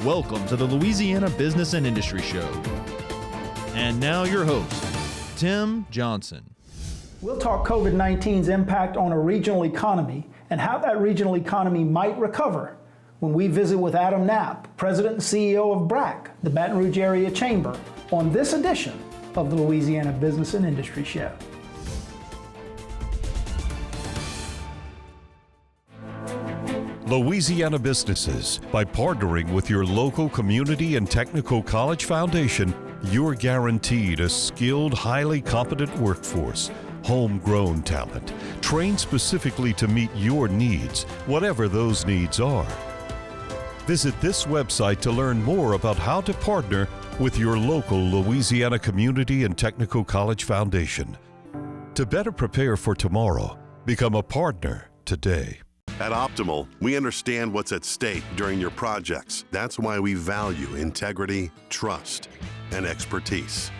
Welcome to the Louisiana Business and Industry Show. And now your host, Tim Johnson. We'll talk COVID-19's impact on a regional economy and how that regional economy might recover when we visit with Adam Knapp, President and CEO of BRAC, the Baton Rouge Area Chamber, on this edition of the Louisiana Business and Industry Show. Louisiana businesses, by partnering with your local community and technical college foundation, you're guaranteed a skilled, highly competent workforce, homegrown talent, trained specifically to meet your needs, whatever those needs are. Visit this website to learn more about how to partner with your local Louisiana Community and Technical College Foundation. To better prepare for tomorrow, become a partner today. At Optimal, we understand what's at stake during your projects. That's why we value integrity, trust, and expertise.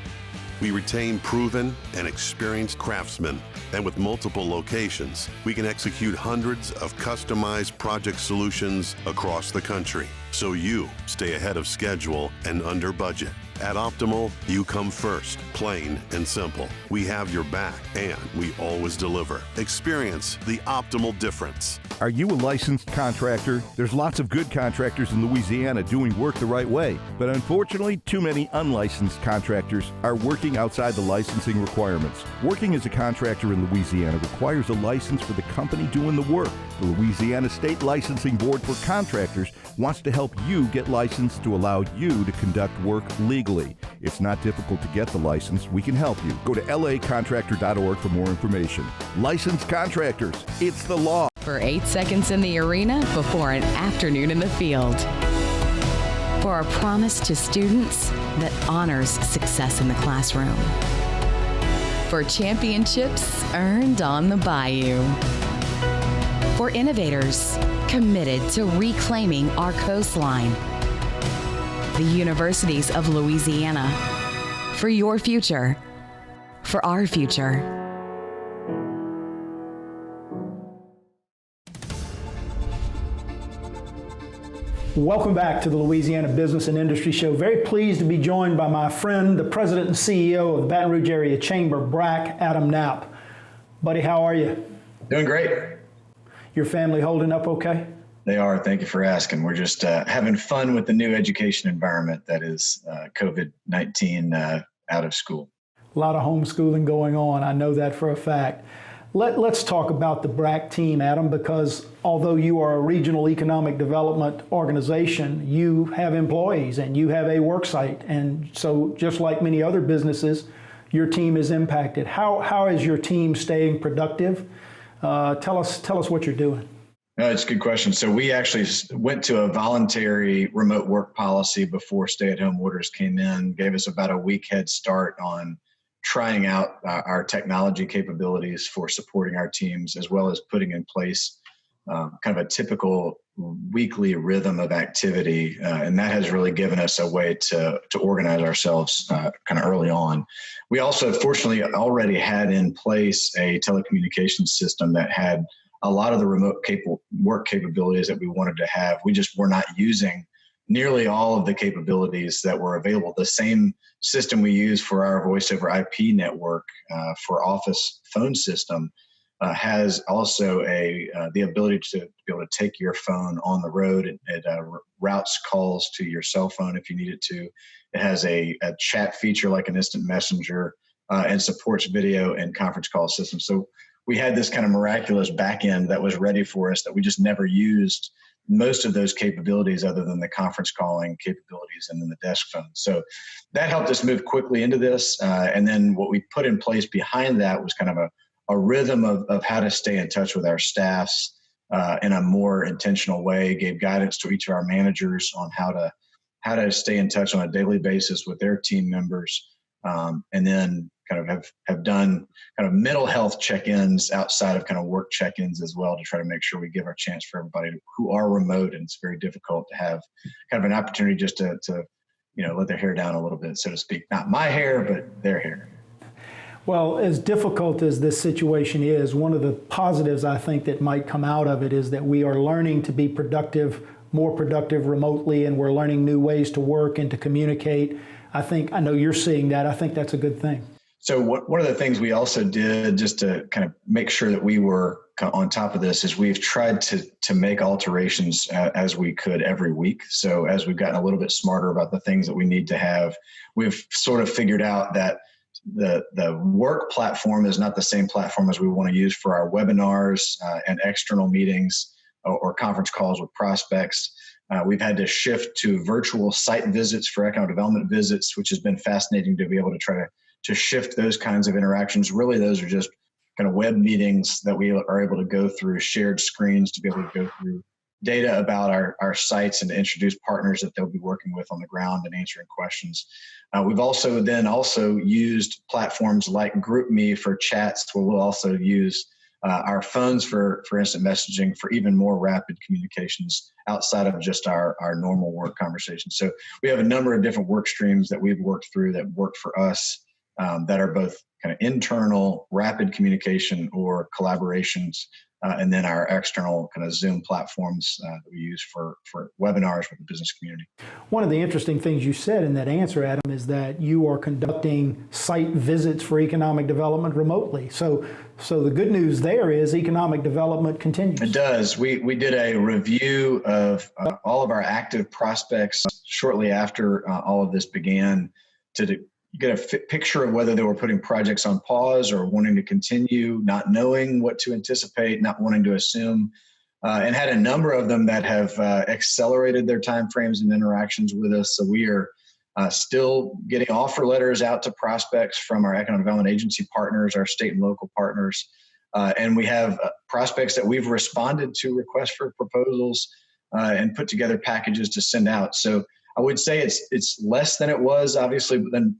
We retain proven and experienced craftsmen, and with multiple locations, we can execute hundreds of customized project solutions across the country, so you stay ahead of schedule and under budget. At Optimal, you come first, plain and simple. We have your back, and we always deliver. Experience the Optimal difference. Are you a licensed contractor? There's lots of good contractors in Louisiana doing work the right way, but unfortunately, too many unlicensed contractors are working outside the licensing requirements. Working as a contractor in Louisiana requires a license for the company doing the work. The Louisiana State Licensing Board for Contractors wants to help you get licensed to allow you to conduct work legally. It's not difficult to get the license. We can help you. Go to lacontractor.org for more information. Licensed contractors, it's the law. For 8 seconds in the arena before an afternoon in the field. For a promise to students that honors success in the classroom. For championships earned on the bayou. For innovators committed to reclaiming our coastline. The universities of Louisiana. For your future. For our future. Welcome back to the Louisiana Business and Industry Show. Very pleased to be joined by my friend, the President and CEO of the Baton Rouge Area Chamber, BRAC, Adam Knapp. Buddy, how are you? Doing great. Your family holding up okay? They are. Thank you for asking. We're just having fun with the new education environment that is COVID-19 out of school. A lot of homeschooling going on. I know that for a fact. Let's talk about the BRAC team, Adam, because although you are a regional economic development organization, you have employees and you have a work site. And so just like many other businesses, your team is impacted. How is your team staying productive? Tell us what you're doing. It's a good question. So we actually went to a voluntary remote work policy before stay-at-home orders came in, gave us about a week head start on trying out our technology capabilities for supporting our teams, as well as putting in place kind of a typical weekly rhythm of activity. And that has really given us a way to organize ourselves kind of early on. We also, fortunately, already had in place a telecommunications system that had a lot of the remote work capabilities that we wanted to have. We just were not using nearly all of the capabilities that were available. The same system we use for our voice over IP network for office phone system has also the ability to be able to take your phone on the road. It routes calls to your cell phone if you need it to. It has a chat feature like an instant messenger and supports video and conference call systems. So we had this kind of miraculous back end that was ready for us that we just never used most of those capabilities other than the conference calling capabilities and then the desk phone. So that helped us move quickly into this. And then what we put in place behind that was kind of a rhythm of how to stay in touch with our staffs in a more intentional way, gave guidance to each of our managers on how to stay in touch on a daily basis with their team members. And then kind of have done kind of mental health check-ins outside of kind of work check-ins as well to try to make sure we give our chance for everybody who are remote, and it's very difficult to have kind of an opportunity just to let their hair down a little bit, so to speak. Not my hair, but their hair. Well, as difficult as this situation is, one of the positives I think that might come out of it is that we are learning to be productive more productive remotely, and we're learning new ways to work and to communicate. I know you're seeing that. I think that's a good thing. So one of the things we also did just to kind of make sure that we were on top of this is we've tried to make alterations as we could every week. So as we've gotten a little bit smarter about the things that we need to have, we've sort of figured out that the work platform is not the same platform as we want to use for our webinars and external meetings or conference calls with prospects. We've had to shift to virtual site visits for economic development visits, which has been fascinating to be able to try to shift those kinds of interactions. Really, those are just kind of web meetings that we are able to go through, shared screens to be able to go through data about our sites and to introduce partners that they'll be working with on the ground and answering questions. We've also used platforms like GroupMe for chats, where we'll also use our phones for instant messaging for even more rapid communications outside of just our normal work conversations. So we have a number of different work streams that we've worked through that work for us that are both kind of internal rapid communication or collaborations, and then our external kind of Zoom platforms that we use for webinars with the business community. One of the interesting things you said in that answer, Adam, is that you are conducting site visits for economic development remotely. So the good news there is economic development continues. It does. We did a review of all of our active prospects shortly after all of this began to get a picture of whether they were putting projects on pause or wanting to continue, not knowing what to anticipate, not wanting to assume, and had a number of them that have accelerated their timeframes and interactions with us. So we are still getting offer letters out to prospects from our economic development agency partners, our state and local partners, and we have prospects that we've responded to requests for proposals and put together packages to send out. So I would say it's less than it was, obviously, than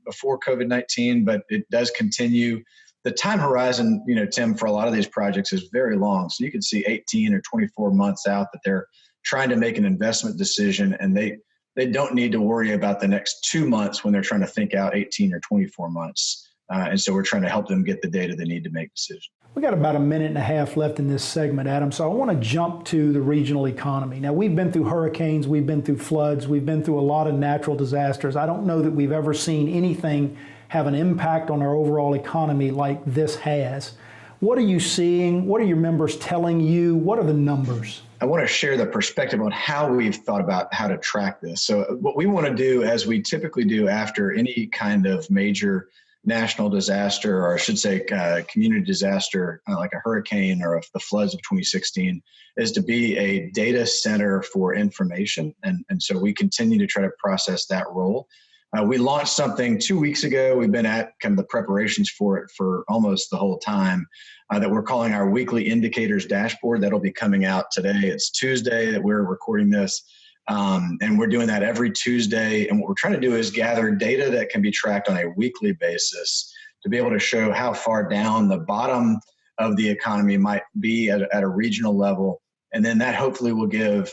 before COVID-19, but it does continue. The time horizon, Tim, for a lot of these projects is very long. So you can see 18 or 24 months out that they're trying to make an investment decision, and they don't need to worry about the next 2 months when they're trying to think out 18 or 24 months. And so we're trying to help them get the data they need to make decisions. We got about a minute and a half left in this segment, Adam, so I want to jump to the regional economy. Now, we've been through hurricanes, we've been through floods, we've been through a lot of natural disasters. I don't know that we've ever seen anything have an impact on our overall economy like this has. What are you seeing? What are your members telling you? What are the numbers? I want to share the perspective on how we've thought about how to track this. So what we want to do, as we typically do after any kind of major national disaster, or I should say community disaster, like a hurricane or the floods of 2016, is to be a data center for information. And so we continue to try to process that role. We launched something 2 weeks ago. We've been at kind of the preparations for it for almost the whole time, that we're calling our weekly indicators dashboard. That'll be coming out today. It's Tuesday that we're recording this. And we're doing that every Tuesday. And what we're trying to do is gather data that can be tracked on a weekly basis to be able to show how far down the bottom of the economy might be at a regional level. And then that hopefully will give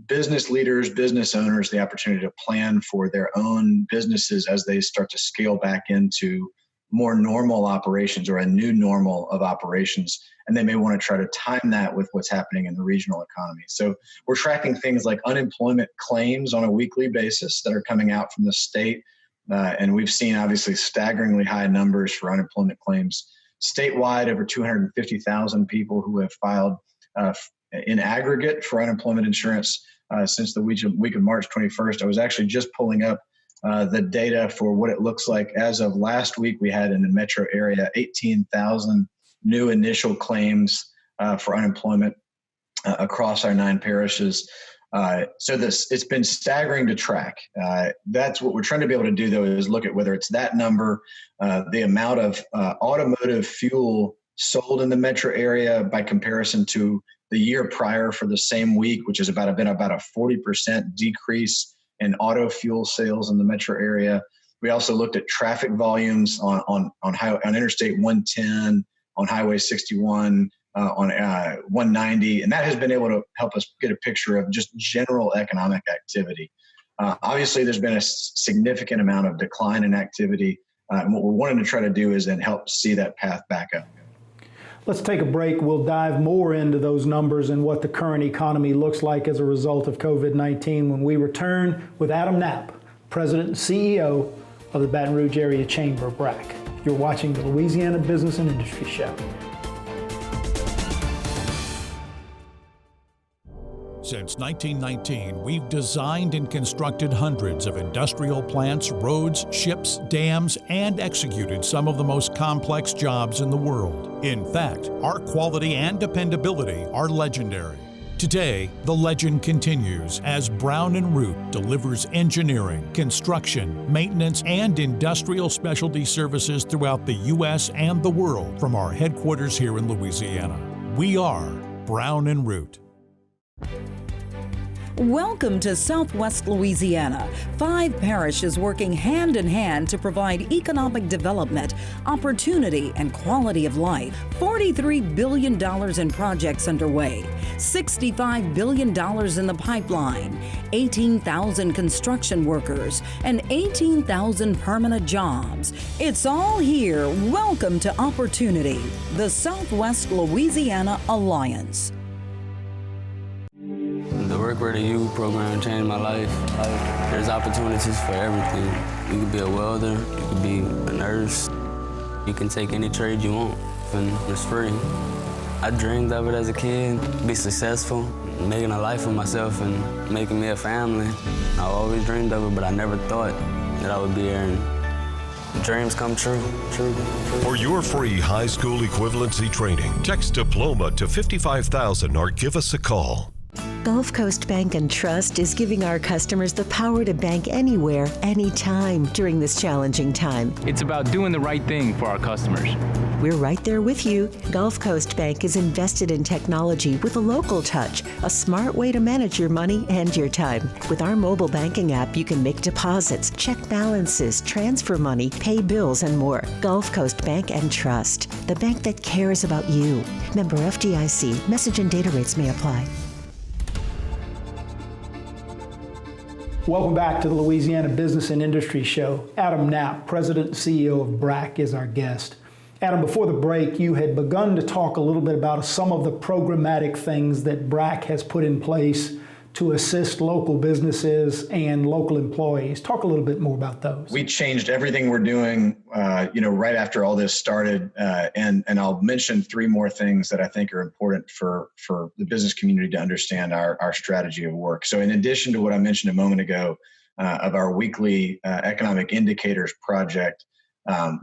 business leaders, business owners the opportunity to plan for their own businesses as they start to scale back into more normal operations or a new normal of operations. And they may want to try to time that with what's happening in the regional economy. So we're tracking things like unemployment claims on a weekly basis that are coming out from the state. And we've seen obviously staggeringly high numbers for unemployment claims. Statewide, over 250,000 people who have filed in aggregate for unemployment insurance since the week of March 21st. I was actually just pulling up the data for what it looks like. As of last week, we had in the metro area 18,000 new initial claims for unemployment across our 9 parishes. So it's been staggering to track. That's what we're trying to be able to do, though, is look at whether it's that number, the amount of automotive fuel sold in the metro area by comparison to the year prior for the same week, which has been about a 40% decrease in auto fuel sales in the metro area. We also looked at traffic volumes on Interstate 110, on Highway 61, on 190, and that has been able to help us get a picture of just general economic activity. Obviously, there's been a significant amount of decline in activity, and what we're wanting to try to do is then help see that path back up. Let's take a break. We'll dive more into those numbers and what the current economy looks like as a result of COVID-19 when we return with Adam Knapp, President and CEO of the Baton Rouge Area Chamber, BRAC. You're watching the Louisiana Business and Industry Show. Since 1919, we've designed and constructed hundreds of industrial plants, roads, ships, dams, and executed some of the most complex jobs in the world. In fact, our quality and dependability are legendary. Today, the legend continues as Brown & Root delivers engineering, construction, maintenance, and industrial specialty services throughout the U.S. and the world from our headquarters here in Louisiana. We are Brown & Root. Welcome to Southwest Louisiana. 5 parishes working hand in hand to provide economic development, opportunity, and quality of life. $43 billion in projects underway, $65 billion in the pipeline, 18,000 construction workers, and 18,000 permanent jobs. It's all here. Welcome to Opportunity, the Southwest Louisiana Alliance. The Work Ready You program changed my life. There's opportunities for everything. You could be a welder, you could be a nurse. You can take any trade you want, and it's free. I dreamed of it as a kid, be successful, making a life for myself and making me a family. I always dreamed of it, but I never thought that I would be here and dreams come true. For your free high school equivalency training, text diploma to 55,000 or give us a call. Gulf Coast Bank and Trust is giving our customers the power to bank anywhere, anytime during this challenging time. It's about doing the right thing for our customers. We're right there with you. Gulf Coast Bank is invested in technology with a local touch, a smart way to manage your money and your time. With our mobile banking app, you can make deposits, check balances, transfer money, pay bills, and more. Gulf Coast Bank and Trust, the bank that cares about you. Member FDIC. Message and data rates may apply. Welcome back to the Louisiana Business and Industry Show. Adam Knapp, President and CEO of BRAC, is our guest. Adam, before the break, you had begun to talk a little bit about some of the programmatic things that BRAC has put in place to assist local businesses and local employees. Talk a little bit more about those. We changed everything we're doing, right after all this started, and I'll mention 3 more things that I think are important for the business community to understand our strategy of work. So in addition to what I mentioned a moment ago of our weekly economic indicators project,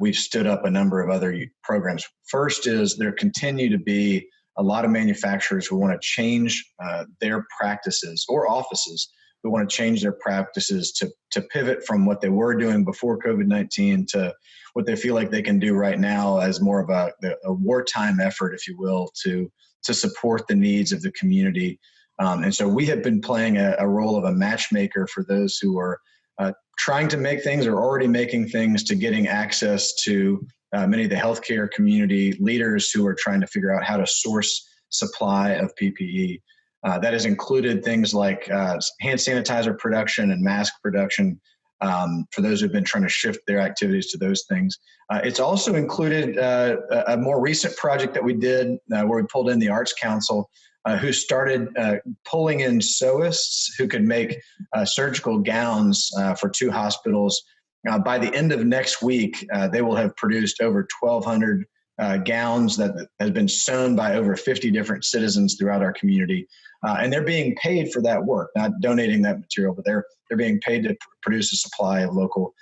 we've stood up a number of other programs. First is there continue to be a lot of manufacturers who want to change their practices, or offices who want to change their practices to pivot from what they were doing before COVID-19 to what they feel like they can do right now as more of a wartime effort, if you will, to support the needs of the community. And so we have been playing a role of a matchmaker for those who are trying to make things or already making things, to getting access to many of the healthcare community leaders who are trying to figure out how to source supply of PPE. That has included things like hand sanitizer production and mask production for those who've been trying to shift their activities to those things. It's also included a more recent project that we did where we pulled in the Arts Council, who started pulling in sewists who could make surgical gowns for 2 hospitals. By the end of next week, they will have produced over 1,200 gowns that has been sewn by over 50 different citizens throughout our community. And they're being paid for that work, not donating that material, but they're being paid to produce a supply of local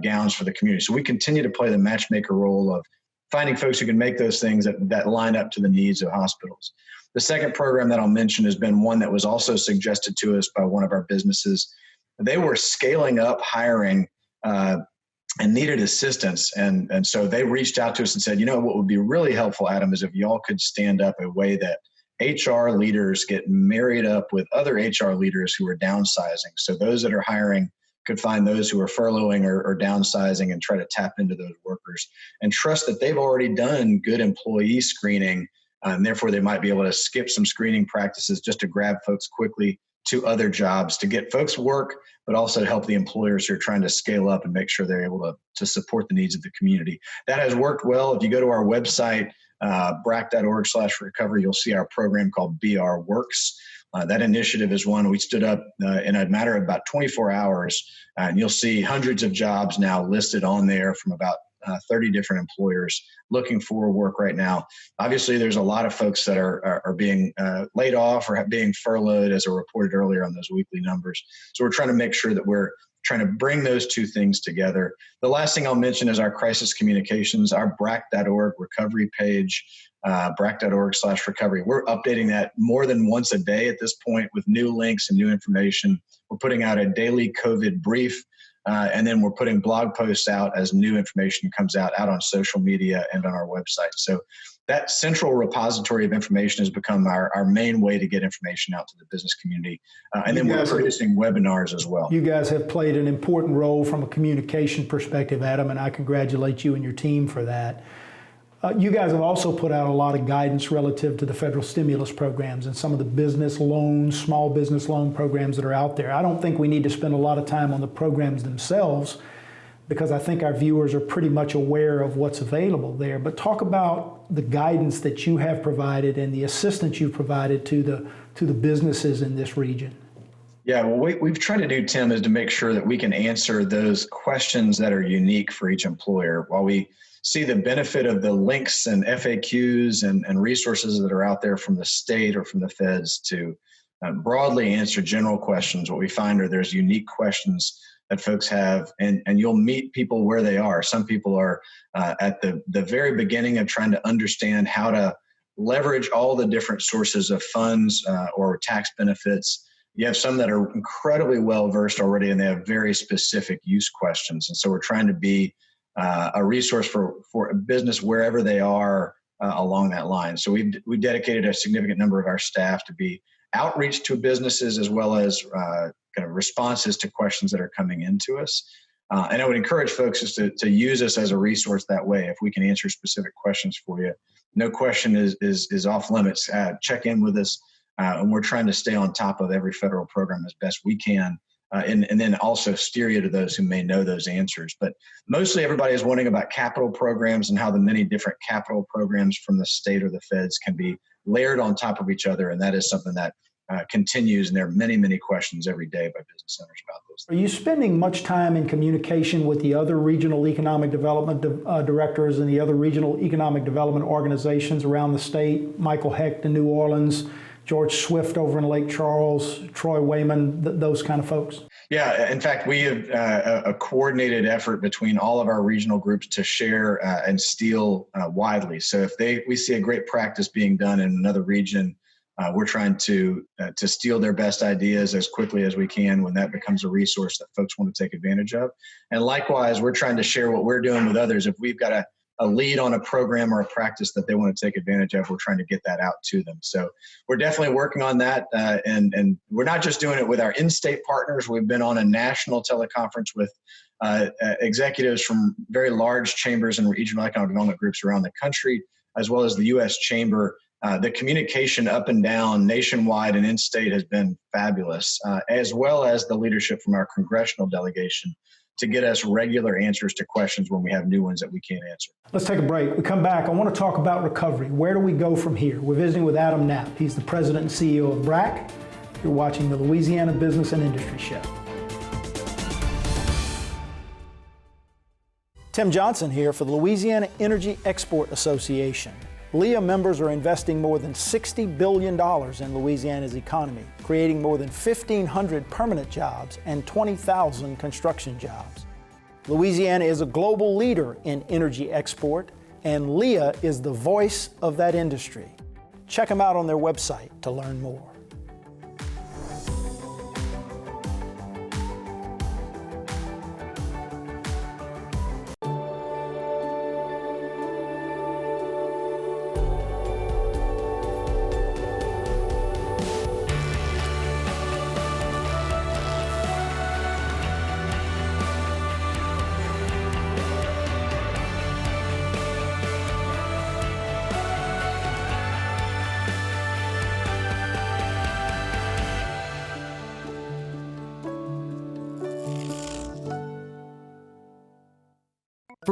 gowns for the community. So we continue to play the matchmaker role of finding folks who can make those things that line up to the needs of hospitals. The second program that I'll mention has been one that was also suggested to us by one of our businesses. They were scaling up hiring and needed assistance. And so they reached out to us and said, what would be really helpful, Adam, is if y'all could stand up a way that HR leaders get married up with other HR leaders who are downsizing. So those that are hiring could find those who are furloughing or downsizing and try to tap into those workers and trust that they've already done good employee screening. And therefore, they might be able to skip some screening practices just to grab folks quickly to other jobs to get folks work, but also to help the employers who are trying to scale up and make sure they're able to support the needs of the community. That has worked well. If you go to our website, BRAC.org/recovery, you'll see our program called BR Works. That initiative is one we stood up in a matter of about 24 hours, and you'll see hundreds of jobs now listed on there from about 30 different employers looking for work right now. Obviously, there's a lot of folks that are being laid off or being furloughed, as are reported earlier on those weekly numbers. So we're trying to make sure that we're trying to bring those two things together. The last thing I'll mention is our crisis communications, our BRAC.org recovery page, BRAC.org/recovery. We're updating that more than once a day at this point with new links and new information. We're putting out a daily COVID brief, and then we're putting blog posts out as new information comes out on social media and on our website. So that central repository of information has become our main way to get information out to the business community. And then we're producing webinars as well. You guys have played an important role from a communication perspective, Adam, and I congratulate you and your team for that. You guys have also put out a lot of guidance relative to the federal stimulus programs and some of the business loans, small business loan programs that are out there. I don't think we need to spend a lot of time on the programs themselves, because I think our viewers are pretty much aware of what's available there. But talk about the guidance that you have provided and the assistance you've provided to the businesses in this region. Yeah, well, what we've tried to do, Tim, is to make sure that we can answer those questions that are unique for each employer. While we see the benefit of the links and FAQs and resources that are out there from the state or from the feds to broadly answer general questions, what we find are there's unique questions that folks have, and you'll meet people where they are. Some people are at the very beginning of trying to understand how to leverage all the different sources of funds or tax benefits. You have some that are incredibly well-versed already, and they have very specific use questions. And so we're trying to be a resource for a business wherever they are along that line. So we dedicated a significant number of our staff to be outreach to businesses, as well as kind of responses to questions that are coming into us. And I would encourage folks just to use us as a resource that way. If we can answer specific questions for you, no question is off limits. Check in with us, and we're trying to stay on top of every federal program as best we can. And then also steer you to those who may know those answers. But mostly everybody is wondering about capital programs and how the many different capital programs from the state or the feds can be layered on top of each other. And that is something that continues. And there are many, many questions every day by business owners about those things. Are you spending much time in communication with the other regional economic development directors and the other regional economic development organizations around the state? Michael Hecht in New Orleans, George Swift over in Lake Charles, Troy Wayman, those kind of folks? Yeah, in fact, we have a coordinated effort between all of our regional groups to share and steal widely. So if we see a great practice being done in another region, we're trying to steal their best ideas as quickly as we can when that becomes a resource that folks want to take advantage of. And likewise, we're trying to share what we're doing with others. If we've got a lead on a program or a practice that they want to take advantage of, we're trying to get that out to them. So we're definitely working on that. And we're not just doing it with our in-state partners. We've been on a national teleconference with executives from very large chambers and regional economic development groups around the country, as well as the U.S. Chamber. The communication up and down nationwide and in-state has been fabulous, as well as the leadership from our congressional delegation to get us regular answers to questions when we have new ones that we can't answer. Let's take a break. We come back. I want to talk about recovery. Where do we go from here? We're visiting with Adam Knapp. He's the president and CEO of BRAC. You're watching the Louisiana Business and Industry Show. Tim Johnson here for the Louisiana Energy Export Association. LEA members are investing more than $60 billion in Louisiana's economy, creating more than 1,500 permanent jobs and 20,000 construction jobs. Louisiana is a global leader in energy export, and LEA is the voice of that industry. Check them out on their website to learn more.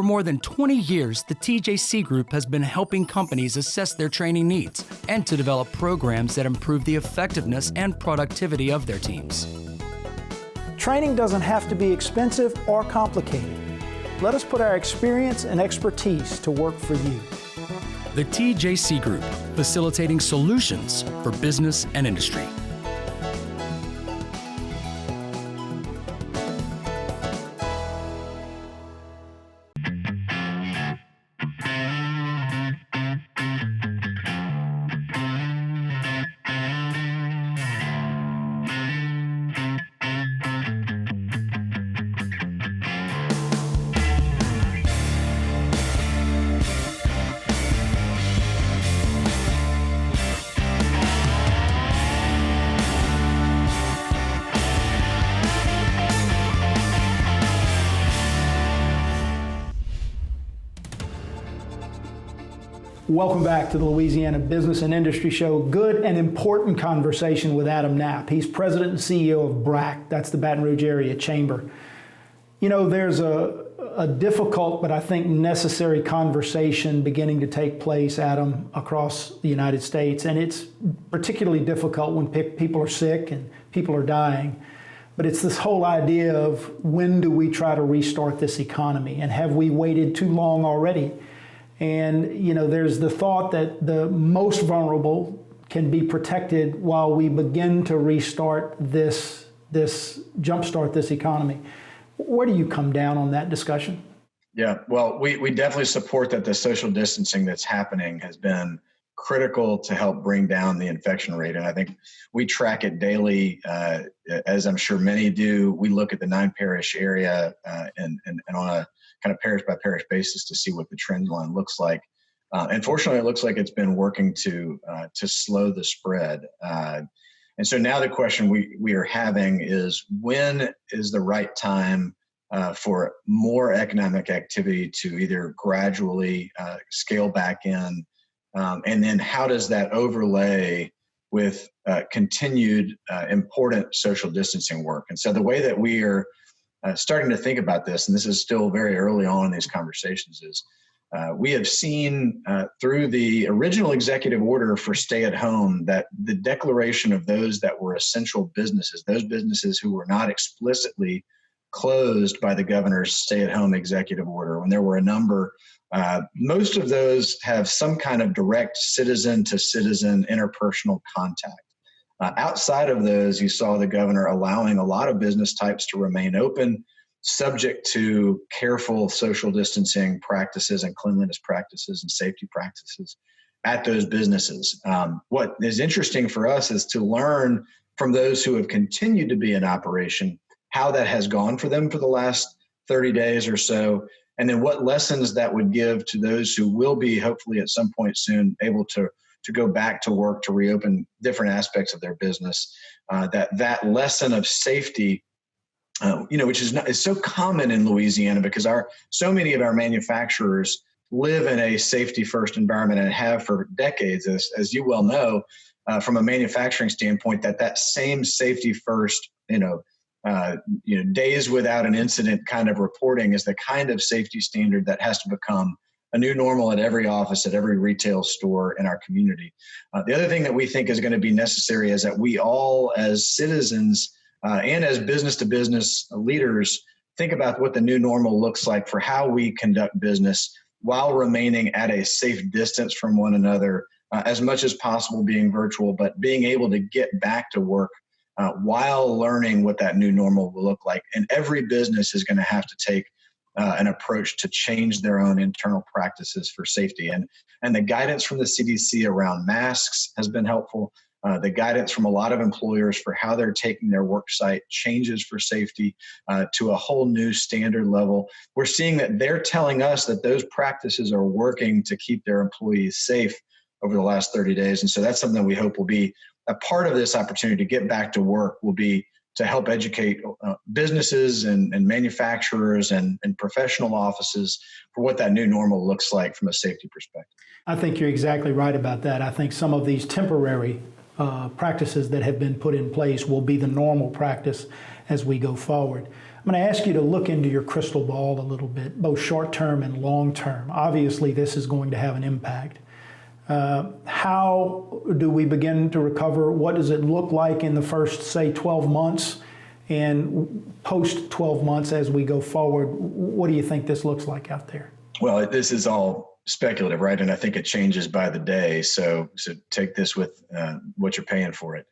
For more than 20 years, the TJC Group has been helping companies assess their training needs and to develop programs that improve the effectiveness and productivity of their teams. Training doesn't have to be expensive or complicated. Let us put our experience and expertise to work for you. The TJC Group, facilitating solutions for business and industry. Welcome back to the Louisiana Business and Industry Show. Good and important conversation with Adam Knapp. He's president and CEO of BRAC. That's the Baton Rouge Area Chamber. You know, there's a difficult but I think necessary conversation beginning to take place, Adam, across the United States. And it's particularly difficult when people are sick and people are dying. But it's this whole idea of when do we try to restart this economy? And have we waited too long already? And, you know, there's the thought that the most vulnerable can be protected while we begin to restart jumpstart this economy. Where do you come down on that discussion? Yeah, well, we definitely support that the social distancing that's happening has been critical to help bring down the infection rate. And I think we track it daily, as I'm sure many do. We look at the 9-parish area and on a kind of parish by parish basis to see what the trend line looks like. And fortunately, it looks like it's been working to slow the spread. And so now the question we are having is, when is the right time for more economic activity to either gradually scale back in? And then how does that overlay with continued important social distancing work? And so the way that we are starting to think about this, and this is still very early on in these conversations, is we have seen through the original executive order for stay at home that the declaration of those that were essential businesses, those businesses who were not explicitly closed by the governor's stay at home executive order, when there were a number, most of those have some kind of direct citizen to citizen interpersonal contact. Outside of those, you saw the governor allowing a lot of business types to remain open, subject to careful social distancing practices and cleanliness practices and safety practices at those businesses. What is interesting for us is to learn from those who have continued to be in operation how that has gone for them for the last 30 days or so, and then what lessons that would give to those who will be hopefully at some point soon able to go back to work, to reopen different aspects of their business. That lesson of safety, which is so common in Louisiana because so many of our manufacturers live in a safety first environment and have for decades, as you well know, from a manufacturing standpoint, that same safety first, days without an incident kind of reporting is the kind of safety standard that has to become a new normal at every office, at every retail store in our community. The other thing that we think is going to be necessary is that we all as citizens and as business to business leaders think about what the new normal looks like for how we conduct business while remaining at a safe distance from one another, as much as possible being virtual, but being able to get back to work while learning what that new normal will look like. And every business is going to have to take an approach to change their own internal practices for safety. And the guidance from the CDC around masks has been helpful. The guidance from a lot of employers for how they're taking their work site changes for safety to a whole new standard level. We're seeing that they're telling us that those practices are working to keep their employees safe over the last 30 days. And so that's something that we hope will be a part of this opportunity to get back to work, will be to help educate businesses and manufacturers and professional offices for what that new normal looks like from a safety perspective. I think you're exactly right about that. I think some of these temporary practices that have been put in place will be the normal practice as we go forward. I'm going to ask you to look into your crystal ball a little bit, both short-term and long-term. Obviously, this is going to have an impact. How do we begin to recover? What does it look like in the first, say, 12 months? And post 12 months as we go forward, what do you think this looks like out there? Well, this is all speculative, right? And I think it changes by the day. So take this with what you're paying for it.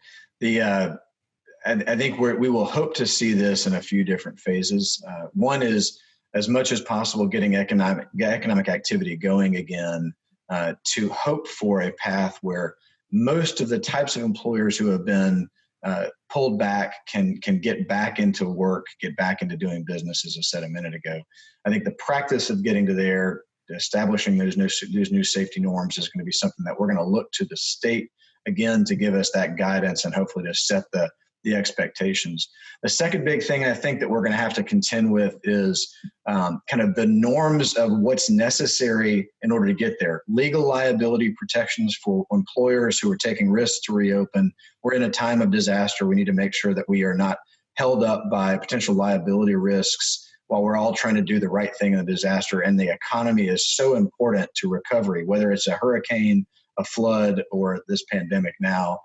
I think we will hope to see this in a few different phases. One is, as much as possible, getting economic activity going again, to hope for a path where most of the types of employers who have been pulled back can get back into work, get back into doing business, as I said a minute ago. I think the practice of getting to there, establishing those new safety norms, is going to be something that we're going to look to the state again to give us that guidance and hopefully to set the expectations. The second big thing I think that we're going to have to contend with is kind of the norms of what's necessary in order to get there. Legal liability protections for employers who are taking risks to reopen. We're in a time of disaster. We need to make sure that we are not held up by potential liability risks while we're all trying to do the right thing in the disaster. And the economy is so important to recovery, whether it's a hurricane, a flood, or this pandemic now,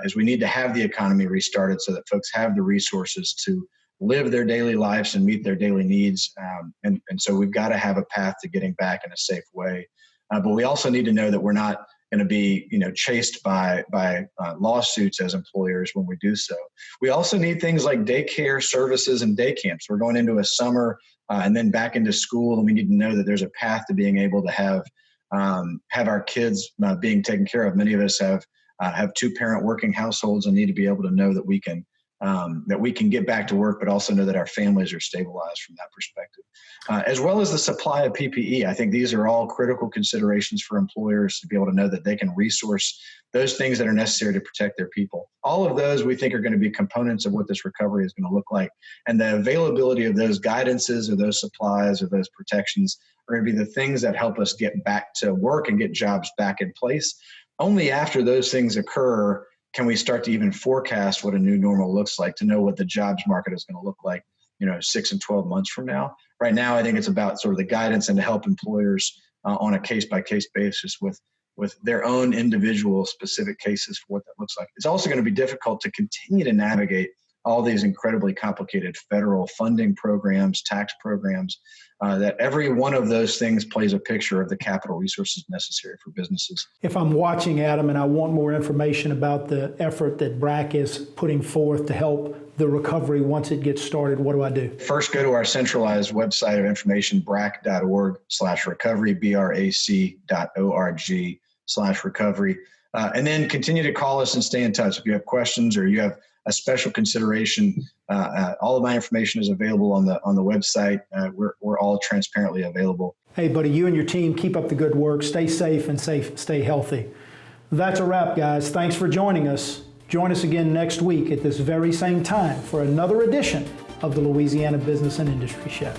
is we need to have the economy restarted so that folks have the resources to live their daily lives and meet their daily needs. And so we've got to have a path to getting back in a safe way. But we also need to know that we're not going to be, chased by lawsuits as employers when we do so. We also need things like daycare services and day camps. We're going into a summer and then back into school, and we need to know that there's a path to being able to have our kids being taken care of. Many of us have 2-parent working households and need to be able to know that we can get back to work, but also know that our families are stabilized from that perspective, as well as the supply of PPE. I think these are all critical considerations for employers to be able to know that they can resource those things that are necessary to protect their people. All of those we think are going to be components of what this recovery is going to look like. And the availability of those guidances or those supplies or those protections are going to be the things that help us get back to work and get jobs back in place. Only after those things occur can we start to even forecast what a new normal looks like, to know what the jobs market is going to look like, 6 and 12 months from now. Right now, I think it's about sort of the guidance and to help employers on a case-by-case basis with their own individual specific cases for what that looks like. It's also going to be difficult to continue to navigate all these incredibly complicated federal funding programs, tax programs, that every one of those things plays a picture of the capital resources necessary for businesses. If I'm watching, Adam, and I want more information about the effort that BRAC is putting forth to help the recovery once it gets started, what do I do? First, go to our centralized website of information, brac.org/recovery, BRAC.org/recovery. And then continue to call us and stay in touch. If you have questions or you have a special consideration, all of my information is available on the website. We're all transparently available. Hey, buddy, you and your team, keep up the good work. Stay safe and stay healthy. That's a wrap, guys. Thanks for joining us. Join us again next week at this very same time for another edition of the Louisiana Business and Industry Show.